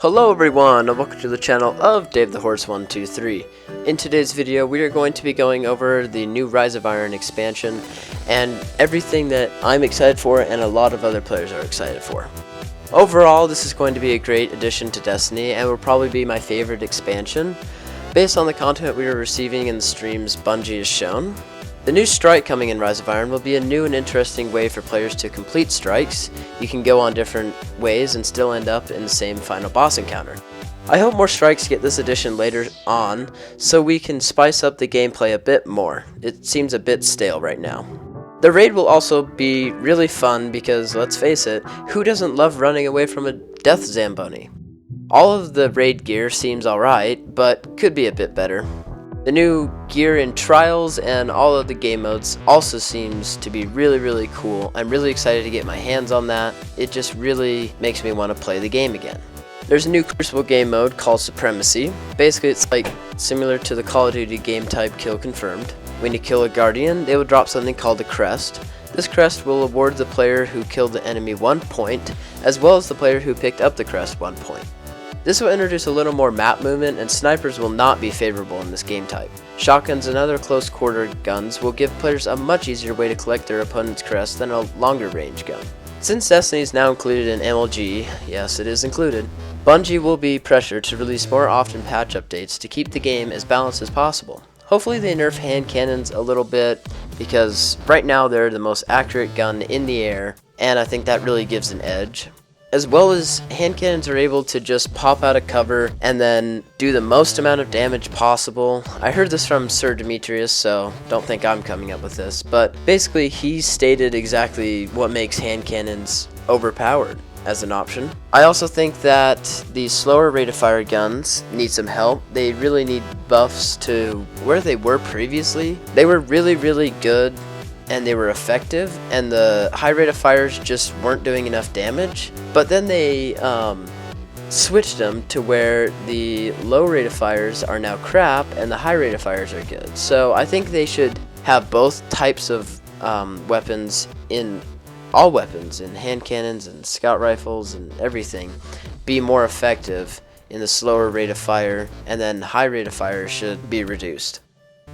Hello everyone, and welcome to the channel of Dave the Horse 123. In today's video, we are going to be going over the new Rise of Iron expansion and everything that I'm excited for and a lot of other players are excited for. Overall, this is going to be a great addition to Destiny and will probably be my favorite expansion based on the content we are receiving in the streams Bungie has shown. The new strike coming in Rise of Iron will be a new and interesting way for players to complete strikes. You can go on different ways and still end up in the same final boss encounter. I hope more strikes get this edition later on so we can spice up the gameplay a bit more. It seems a bit stale right now. The raid will also be really fun because, let's face it, who doesn't love running away from a death Zamboni? All of the raid gear seems alright, but could be a bit better. The new gear in Trials and all of the game modes also seems to be really cool. I'm really excited to get my hands on that. It just really makes me want to play the game again. There's a new Crucible game mode called Supremacy. Basically it's like similar to the Call of Duty game type Kill Confirmed. When you kill a Guardian, they will drop something called a crest. This crest will award the player who killed the enemy 1 point, as well as the player who picked up the crest 1 point. This will introduce a little more map movement, and snipers will not be favorable in this game type. Shotguns and other close quarter guns will give players a much easier way to collect their opponent's crest than a longer range gun. Since Destiny is now included in MLG, yes it is included, Bungie will be pressured to release more often patch updates to keep the game as balanced as possible. Hopefully they nerf hand cannons a little bit, because right now they're the most accurate gun in the air, and I think that really gives an edge. As well as hand cannons are able to just pop out of cover and then do the most amount of damage possible. I heard this from Sir Demetrius, so don't think I'm coming up with this, but basically he stated exactly what makes hand cannons overpowered as an option. I also think that the slower rate of fire guns need some help. They really need buffs to where they were previously. They were really good and they were effective, and the high rate of fires just weren't doing enough damage. But then they switched them to where the low rate of fires are now crap and the high rate of fires are good. So I think they should have both types of weapons in all weapons, in hand cannons and scout rifles and everything, be more effective in the slower rate of fire, and then high rate of fire should be reduced.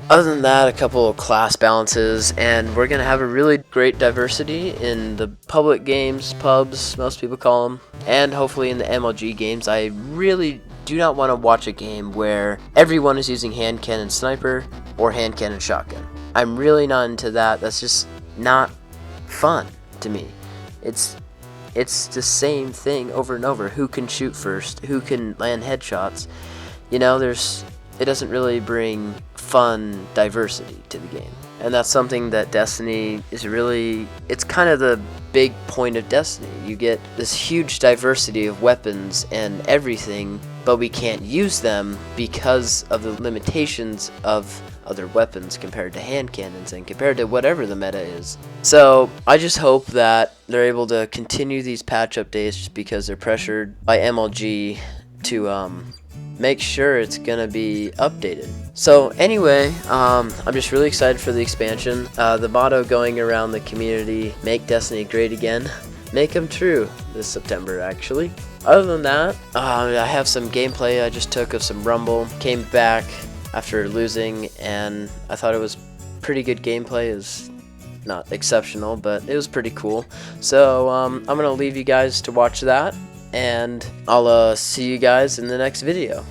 Other than that, a couple of class balances, and we're going to have a really great diversity in the public games, pubs, most people call them, and hopefully in the MLG games. I really do not want to watch a game where everyone is using hand cannon sniper or hand cannon shotgun. I'm really not into that. That's just not fun to me. It's the same thing over and over. Who can shoot first? Who can land headshots? You know, it doesn't really bring fun diversity to the game. And that's something that Destiny is really, it's kind of the big point of Destiny. You get this huge diversity of weapons and everything, but we can't use them because of the limitations of other weapons compared to hand cannons and compared to whatever the meta is. So I just hope that they're able to continue these patch updates just because they're pressured by MLG to make sure it's gonna be updated. So anyway, I'm just really excited for the expansion. The motto going around the community, make Destiny great again, make them true this September actually. Other than that, I have some gameplay I just took of some Rumble, came back after losing, and I thought it was pretty good gameplay. It was not exceptional, but it was pretty cool. So I'm gonna leave you guys to watch that, and I'll see you guys in the next video.